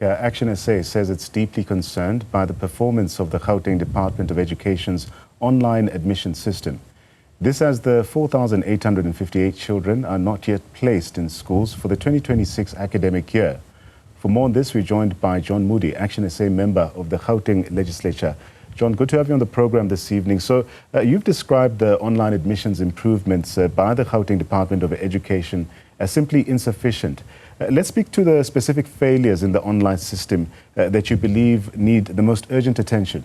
ActionSA says it's deeply concerned by the performance of the Gauteng Department of Education's online admission system. This as the 4,858 children are not yet placed in schools for the 2026 academic year. For more on this, we're joined by John Moodley, ActionSA member of the Gauteng legislature. John, good to have you on the program this evening. So you've described the online admissions improvements by the Gauteng Department of Education as simply insufficient. Let's speak to the specific failures in the online system that you believe need the most urgent attention.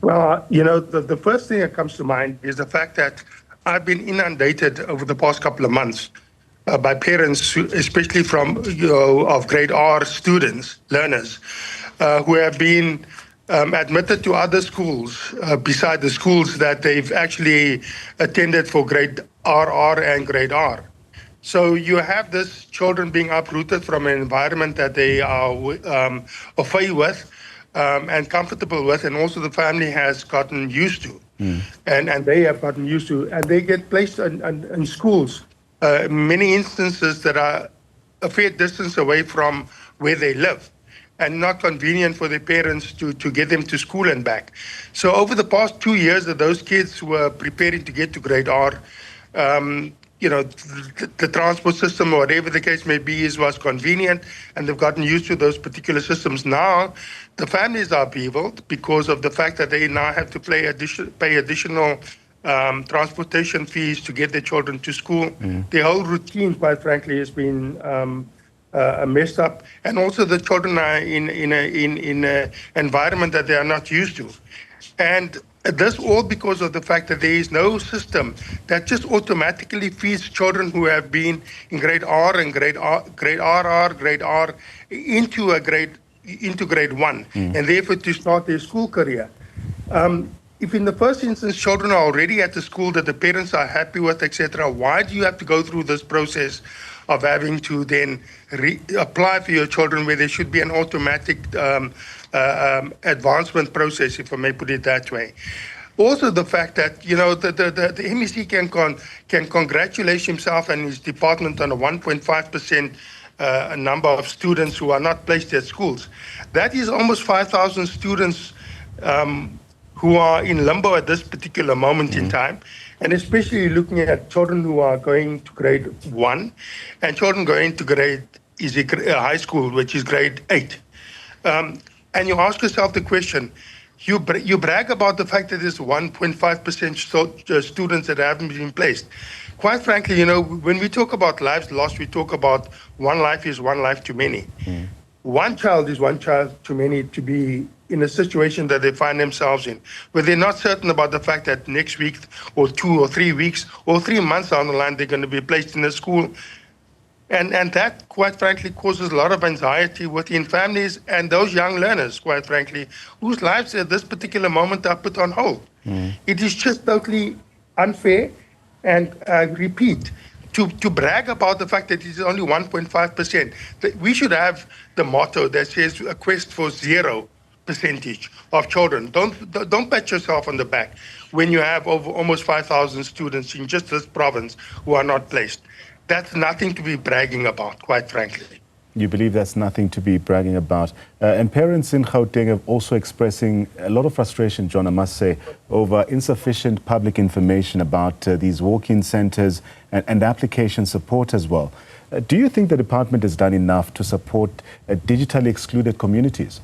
Well, you know, the first thing that comes to mind is the fact that I've been inundated over the past couple of months by parents, especially from, of grade R students, learners, who have been admitted to other schools beside the schools that they've actually attended for grade RR and grade R. So you have these children being uprooted from an environment that they are au fait with and comfortable with, and also the family has gotten used to, and they have gotten used to, and they get placed in schools, many instances that are a fair distance away from where they live, and not convenient for their parents to get them to school and back. So over the past 2 years that those kids were preparing to get to grade R, you know, the transport system or whatever the case may be was convenient, and they've gotten used to those particular systems. Now, the families are upheavaled because of the fact that they now have to pay additional transportation fees to get their children to school. The whole routine, quite frankly, has been messed up, and also the children are in an environment that they are not used to. And this all because of the fact that there is no system that just automatically feeds children who have been in grade R and grade RR, grade R into grade 1, and therefore to start their school career. If in the first instance children are already at the school that the parents are happy with, etc., why do you have to go through this process of having to then apply for your children where there should be an automatic advancement process, if I may put it that way? Also, the fact that, you know, the MEC can congratulate himself and his department on a 1.5% number of students who are not placed at schools. That is almost 5,000 students who are in limbo at this particular moment in time, and especially looking at children who are going to grade 1 and children going to high school, which is grade 8. And you ask yourself the question, you brag about the fact that there's 1.5% students that haven't been placed. Quite frankly, you know, when we talk about lives lost, we talk about one life is one life too many. One child is one child too many to be in a situation that they find themselves in, where they're not certain about the fact that next week or 2 or 3 weeks or 3 months down the line, they're going to be placed in a school. And that, quite frankly, causes a lot of anxiety within families and those young learners, quite frankly, whose lives at this particular moment are put on hold. It is just totally unfair, and I repeat, to brag about the fact that it is only 1.5%. We should have the motto that says a quest for 0% of children. Don't pat yourself on the back when you have over almost 5,000 students in just this province who are not placed. That's nothing to be bragging about, quite frankly. You believe that's nothing to be bragging about. And parents in Gauteng are also expressing a lot of frustration, John, I must say, over insufficient public information about these walk-in centers and application support as well. Do you think the department has done enough to support digitally excluded communities?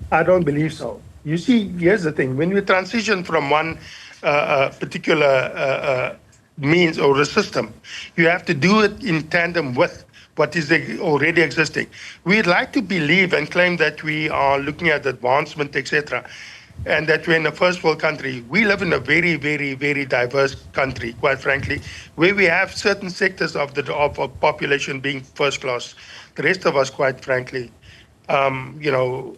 I don't believe so. You see, here's the thing. When we transition from one particular means or a system, you have to do it in tandem with what is already existing. We'd like to believe and claim that we are looking at advancement, etc., and that we're in a first world country. We live in a very, very, very diverse country, quite frankly, where we have certain sectors of the population being first class. The rest of us, quite frankly, you know,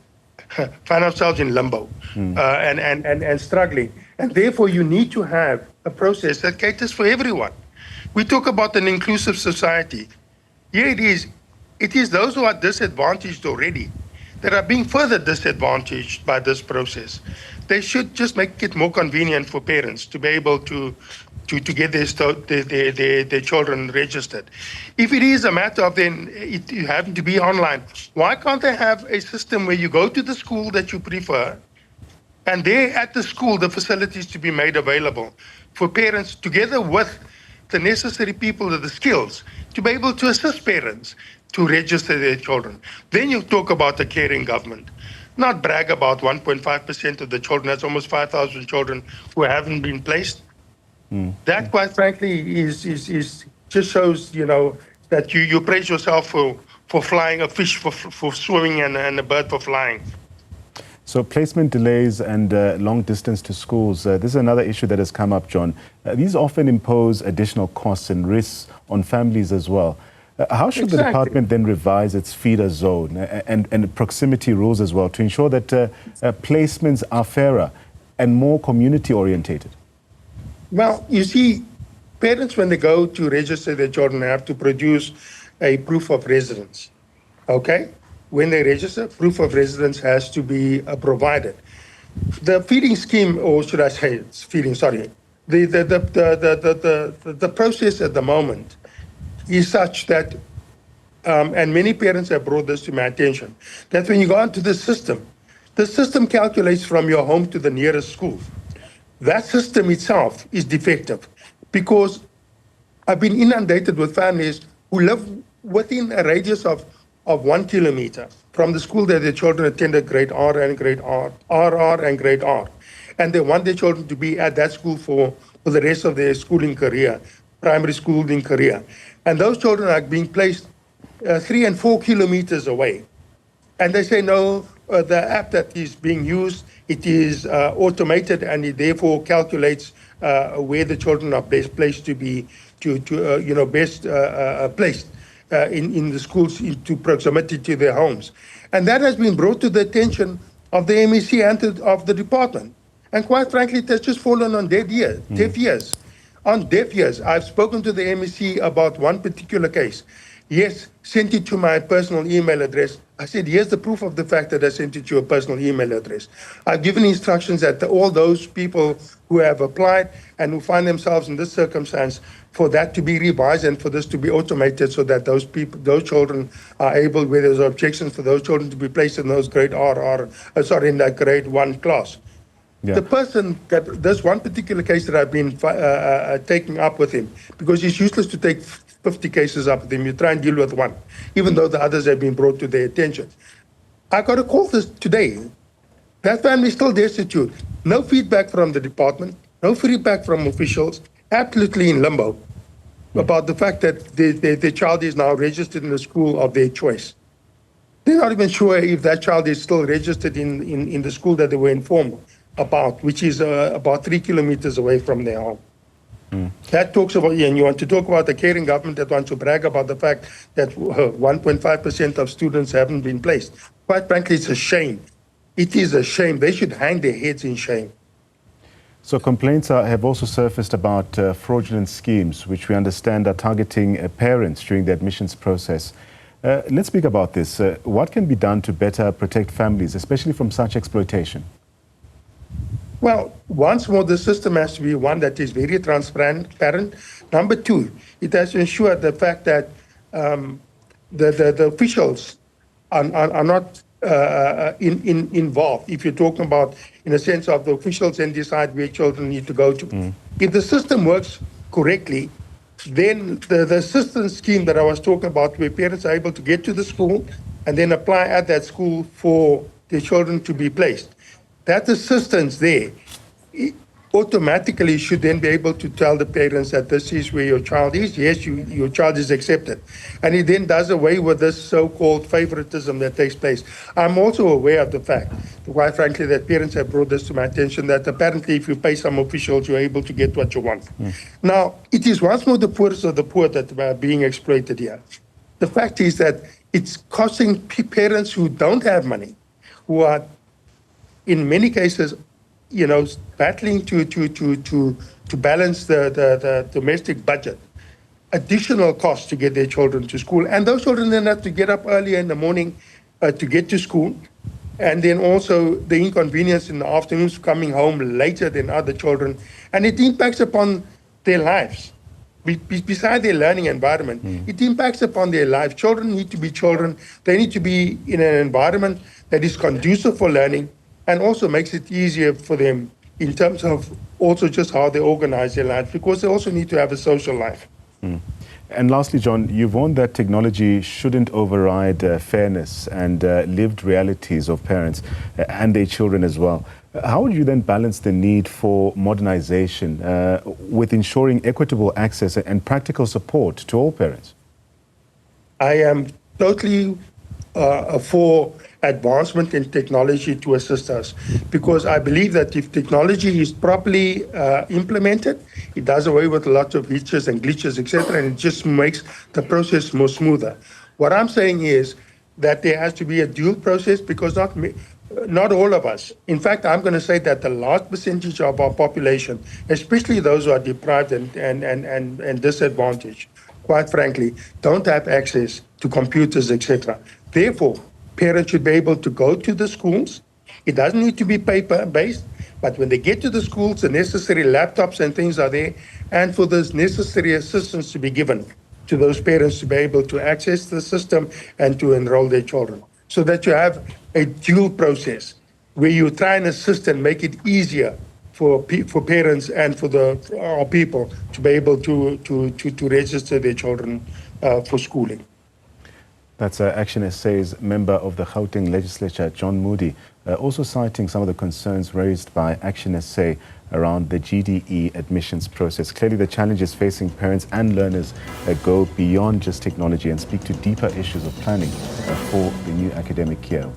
find ourselves in limbo and struggling. And therefore, you need to have a process that caters for everyone. We talk about an inclusive society. Here it is. It is those who are disadvantaged already that are being further disadvantaged by this process. They should just make it more convenient for parents to be able to to get their children registered. If it is a matter of then it having to be online, why can't they have a system where you go to the school that you prefer, and there at the school, the facilities to be made available for parents, together with the necessary people with the skills, to be able to assist parents to register their children. Then you talk about a caring government. Not brag about 1.5% of the children. That's almost 5,000 children who haven't been placed. That, quite frankly, is just shows, that you praise yourself for flying, a fish for swimming, and a bird for flying. So placement delays and long distance to schools, this is another issue that has come up, John. These often impose additional costs and risks on families as well. How should the department then revise its feeder zone and proximity rules as well to ensure that placements are fairer and more community orientated? Well, you see, parents, when they go to register their children, have to produce a proof of residence. Okay? When they register, proof of residence has to be provided. The feeding scheme, or should I say it's feeding, sorry, the process at the moment is such that, and many parents have brought this to my attention, that when you go into the system calculates from your home to the nearest school. That system itself is defective, because I've been inundated with families who live within a radius of 1 kilometer from the school that their children attended, grade R and grade R, RR and grade R. And they want their children to be at that school for the rest of their schooling career, primary schooling career. And those children are being placed 3 and 4 kilometers away. And they say, no, the app that is being used, it is automated, and it therefore calculates where the children are best placed to be, best placed in the schools into proximity to their homes. And that has been brought to the attention of the MEC and of the department. And quite frankly, it has just fallen on deaf ears. On deaf ears. I've spoken to the MEC about one particular case. Yes, sent it to my personal email address. I said, here's the proof of the fact that I sent it to your personal email address. I've given instructions that all those people who have applied and who find themselves in this circumstance, for that to be revised and for this to be automated, so that those children are able, where there's objections, for those children to be placed in those grade in that grade 1 class. Yeah. The person, there's one particular case that I've been taking up with him, because it's useless to take 50 cases up with him. You try and deal with one, even though the others have been brought to their attention. I got a call today. That family is still destitute. No feedback from the department, no feedback from officials, absolutely in limbo about the fact that the child is now registered in the school of their choice. They're not even sure if that child is still registered in the school that they were informed about, which is about 3 kilometers away from their home. That talks about, and you want to talk about the caring government that wants to brag about the fact that 1.5% of students haven't been placed. Quite frankly, it's a shame. It is a shame. They should hang their heads in shame. So complaints have also surfaced about fraudulent schemes, which we understand are targeting parents during the admissions process. Let's speak about this. What can be done to better protect families, especially from such exploitation? Well, once more, the system has to be one that is very transparent. Number two, it has to ensure the fact that the officials are not involved. If you're talking about, in a sense of the officials and decide where children need to go to. If the system works correctly, then the assistance scheme that I was talking about, where parents are able to get to the school and then apply at that school for their children to be placed, that assistance there automatically should then be able to tell the parents that this is where your child is. Yes, your child is accepted. And it then does away with this so-called favoritism that takes place. I'm also aware of the fact, quite frankly, that parents have brought this to my attention, that apparently if you pay some officials, you're able to get what you want. Now, it is once more the poorest of the poor that are being exploited here. The fact is that it's costing parents who don't have money, who are in many cases, battling to balance the domestic budget, additional costs to get their children to school. And those children then have to get up earlier in the morning to get to school. And then also the inconvenience in the afternoons, coming home later than other children. And it impacts upon their lives. Beside their learning environment, it impacts upon their life. Children need to be children. They need to be in an environment that is conducive for learning and also makes it easier for them in terms of also just how they organize their life, because they also need to have a social life. And lastly, John, you've warned that technology shouldn't override fairness and lived realities of parents and their children as well. How would you then balance the need for modernization with ensuring equitable access and practical support to all parents? I am totally for advancement in technology to assist us, because I believe that if technology is properly implemented, it does away with a lot of hitches and glitches, etc., and it just makes the process more smoother. What I'm saying is that there has to be a dual process, because not all of us. In fact, I'm going to say that the large percentage of our population, especially those who are deprived and disadvantaged, quite frankly, don't have access to computers, etc. Therefore, parents should be able to go to the schools. It doesn't need to be paper-based, but when they get to the schools, the necessary laptops and things are there, and for this necessary assistance to be given to those parents to be able to access the system and to enroll their children, so that you have a dual process where you try and assist and make it easier for parents and for our people to be able to register their children for schooling. That's ActionSA's member of the Gauteng legislature, John Moodley, also citing some of the concerns raised by ActionSA around the GDE admissions process. Clearly, the challenges facing parents and learners go beyond just technology and speak to deeper issues of planning for the new academic year.